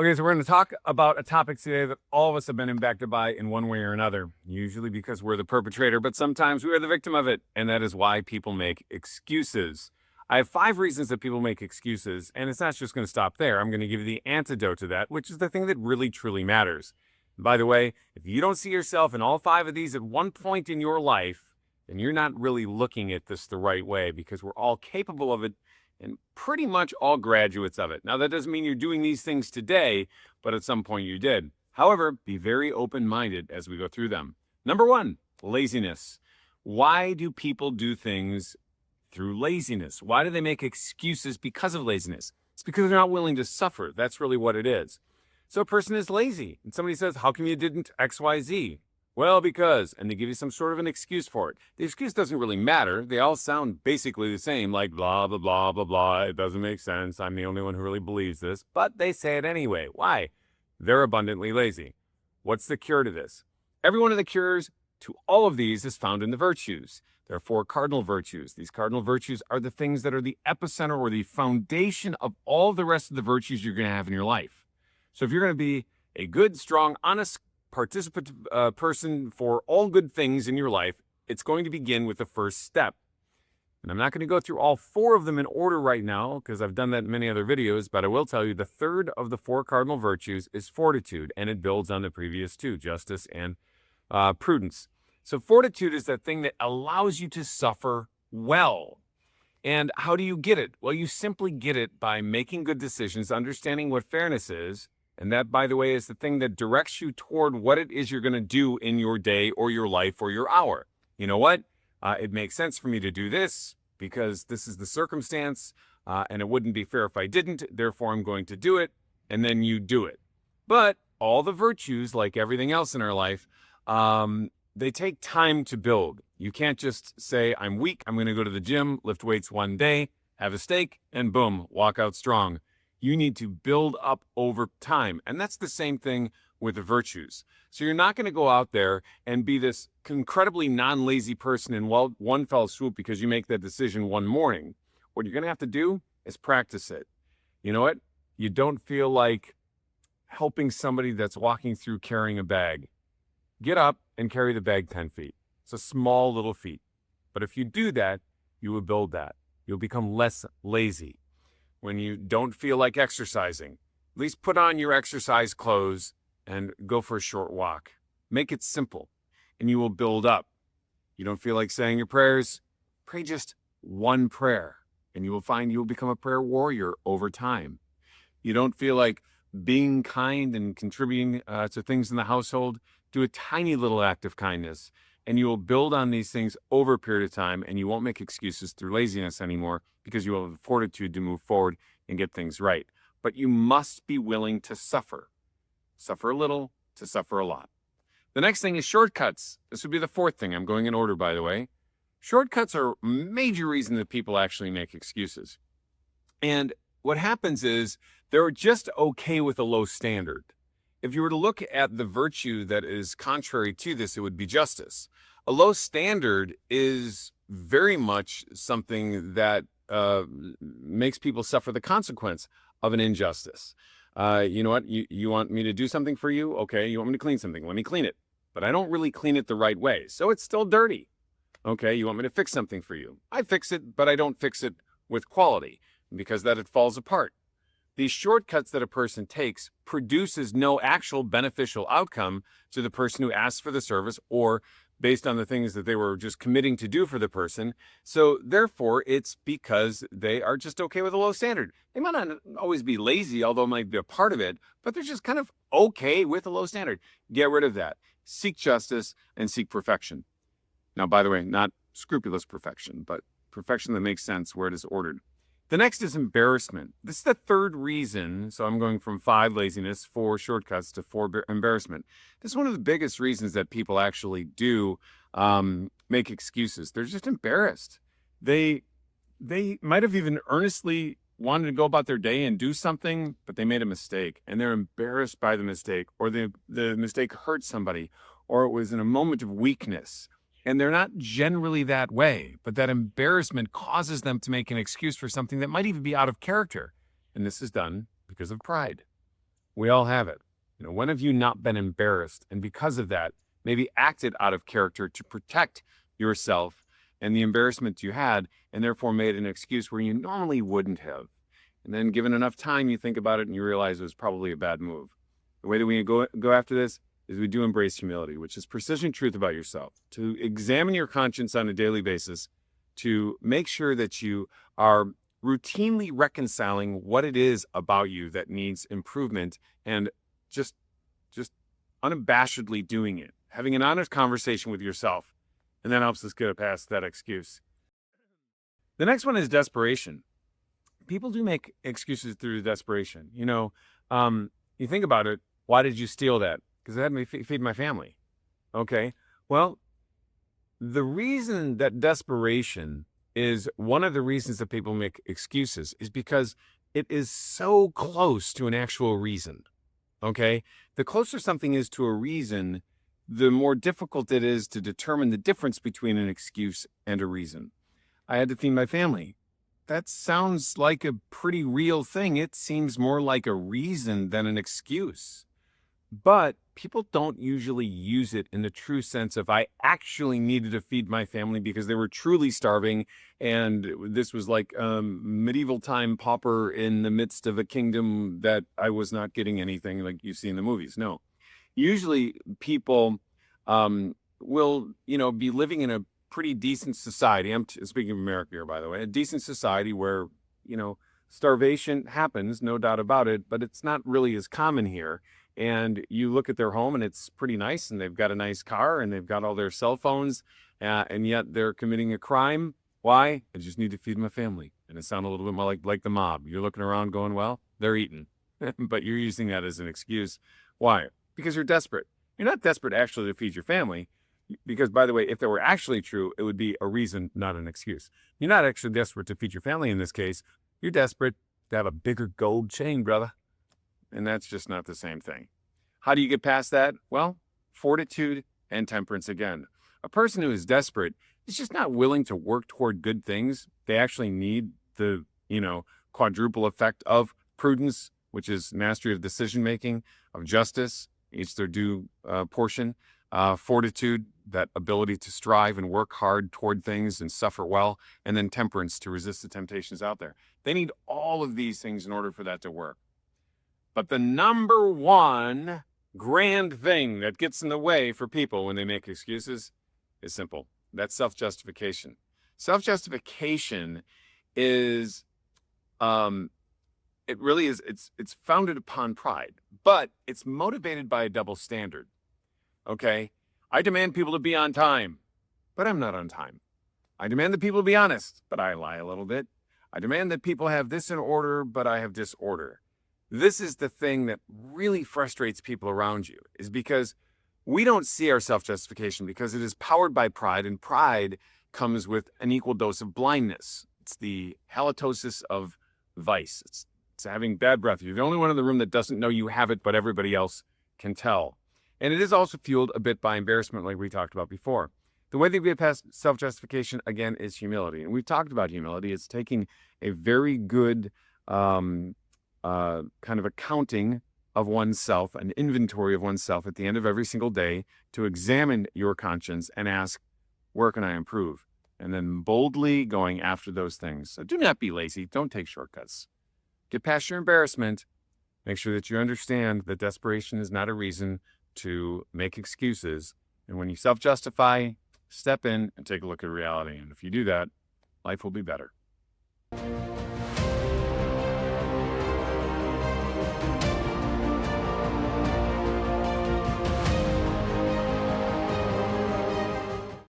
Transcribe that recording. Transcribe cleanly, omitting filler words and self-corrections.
Okay, so we're going to talk about a topic today that all of us have been impacted by in one way or another, usually because we're the perpetrator, but sometimes we are the victim of it, and that is why people make excuses. I have 5 reasons that people make excuses, and it's not just going to stop there. I'm going to give you the antidote to that, which is the thing that really, truly matters. By the way, if you don't see yourself in all 5 of these at one point in your life, then you're not really looking at this the right way, because we're all capable of it and pretty much all graduates of it. Now, that doesn't mean you're doing these things today, but at some point you did. However, be very open-minded as we go through them. Number 1, laziness. Why do people do things through laziness? Why do they make excuses because of laziness? It's because they're not willing to suffer. That's really what it is. So a person is lazy, and somebody says, how come you didn't X, Y, Z? Well, because, and they give you some sort of an excuse for it. The excuse doesn't really matter. They all sound basically the same, like blah, blah, blah, blah, blah. It doesn't make sense. I'm the only one who really believes this. But they say it anyway. Why? They're abundantly lazy. What's the cure to this? Every one of the cures to all of these is found in the virtues. There are 4 cardinal virtues. These cardinal virtues are the things that are the epicenter or the foundation of all the rest of the virtues you're going to have in your life. So if you're going to be a good, strong, honest, participant person for all good things in your life, it's going to begin with the first step. And I'm not going to go through all 4 of them in order right now because I've done that in many other videos, but I will tell you the third of the 4 cardinal virtues is fortitude, and it builds on the previous 2, justice and prudence. So fortitude is that thing that allows you to suffer well. And how do you get it? Well, you simply get it by making good decisions, understanding what fairness is. And that, by the way, is the thing that directs you toward what it is you're going to do in your day or your life or your hour. You know what? It makes sense for me to do this because this is the circumstance, and it wouldn't be fair if I didn't. Therefore, I'm going to do it, and then you do it. But all the virtues, like everything else in our life, they take time to build. You can't just say, I'm weak, I'm going to go to the gym, lift weights one day, have a steak, and boom, walk out strong. You need to build up over time. And that's the same thing with the virtues. So you're not going to go out there and be this incredibly non-lazy person in one fell swoop because you make that decision one morning. What you're going to have to do is practice it. You know what? You don't feel like helping somebody that's walking through carrying a bag. Get up and carry the bag 10 feet. It's a small little feat. But if you do that, you will build that. You'll become less lazy. When you don't feel like exercising, at least put on your exercise clothes and go for a short walk. Make it simple, and you will build up. You don't feel like saying your prayers? Pray just one prayer, and you will find you will become a prayer warrior over time. You don't feel like being kind and contributing to things in the household? Do a tiny little act of kindness, and you will build on these things over a period of time, and you won't make excuses through laziness anymore because you will have the fortitude to move forward and get things right. But you must be willing to suffer. Suffer a little to suffer a lot. The next thing is shortcuts. This would be the 4th thing. I'm going in order, by the way. Shortcuts are a major reason that people actually make excuses. And what happens is they're just okay with a low standard. If you were to look at the virtue that is contrary to this, it would be justice. A low standard is very much something that makes people suffer the consequence of an injustice. You know what? You want me to do something for you? Okay, you want me to clean something? Let me clean it. But I don't really clean it the right way, so it's still dirty. Okay, you want me to fix something for you? I fix it, but I don't fix it with quality because that it falls apart. These shortcuts that a person takes produces no actual beneficial outcome to the person who asks for the service or based on the things that they were just committing to do for the person. So therefore, it's because they are just okay with a low standard. They might not always be lazy, although it might be a part of it, but they're just kind of okay with a low standard. Get rid of that. Seek justice and seek perfection. Now, by the way, not scrupulous perfection, but perfection that makes sense where it is ordered. The next is embarrassment. This is the 3rd reason. So I'm going from 5 laziness, 4 shortcuts to 4 embarrassment. This is one of the biggest reasons that people actually do make excuses. They're just embarrassed. They might have even earnestly wanted to go about their day and do something, but they made a mistake and they're embarrassed by the mistake, or the mistake hurt somebody, or it was in a moment of weakness. And they're not generally that way, but that embarrassment causes them to make an excuse for something that might even be out of character. And this is done because of pride. We all have it. When have you not been embarrassed? And because of that, maybe acted out of character to protect yourself and the embarrassment you had, and therefore made an excuse where you normally wouldn't have. And then given enough time, you think about it and you realize it was probably a bad move. The way that we go after this is we do embrace humility, which is precision truth about yourself, to examine your conscience on a daily basis, to make sure that you are routinely reconciling what it is about you that needs improvement, and just just unabashedly doing it, having an honest conversation with yourself, and that helps us get past that excuse. The next one is desperation. People do make excuses through desperation. You think about it. Why did you steal that? Because I had me feed my family. Okay. Well, the reason that desperation is one of the reasons that people make excuses is because it is so close to an actual reason. Okay. The closer something is to a reason, the more difficult it is to determine the difference between an excuse and a reason. I had to feed my family. That sounds like a pretty real thing. It seems more like a reason than an excuse. But people don't usually use it in the true sense of I actually needed to feed my family because they were truly starving. And this was like medieval time pauper in the midst of a kingdom that I was not getting anything like you see in the movies. No. Usually people will, be living in a pretty decent society. I'm speaking of America here, by the way, a decent society where, starvation happens, no doubt about it, but it's not really as common here. And you look at their home and it's pretty nice, and they've got a nice car and they've got all their cell phones, and yet they're committing a crime. Why? I just need to feed my family. And it sounds a little bit more like the mob. You're looking around going, well, they're eating, but you're using that as an excuse. Why? Because you're desperate. You're not desperate actually to feed your family. Because, by the way, if that were actually true, it would be a reason, not an excuse. You're not actually desperate to feed your family in this case. You're desperate to have a bigger gold chain, brother. And that's just not the same thing. How do you get past that? Well, fortitude and temperance again. A person who is desperate is just not willing to work toward good things. They actually need the, quadruple effect of prudence, which is mastery of decision making, of justice, each their due portion, fortitude, that ability to strive and work hard toward things and suffer well, and then temperance to resist the temptations out there. They need all of these things in order for that to work. But the number one grand thing that gets in the way for people when they make excuses is simple. That's self-justification. Self-justification is, it really is, it's founded upon pride, but it's motivated by a double standard. Okay? I demand people to be on time, but I'm not on time. I demand that people be honest, but I lie a little bit. I demand that people have this in order, but I have disorder. This is the thing that really frustrates people around you, is because we don't see our self-justification because it is powered by pride, and pride comes with an equal dose of blindness. It's the halitosis of vice. It's having bad breath. You're the only one in the room that doesn't know you have it, but everybody else can tell. And it is also fueled a bit by embarrassment, like we talked about before. The way that we get past self-justification, again, is humility. And we've talked about humility. It's taking a very good kind of accounting of oneself, an inventory of oneself at the end of every single day, to examine your conscience and ask, where can I improve? And then boldly going after those things. So do not be lazy. Don't take shortcuts. Get past your embarrassment. Make sure that you understand that desperation is not a reason to make excuses. And when you self-justify, step in and take a look at reality. And if you do that, life will be better.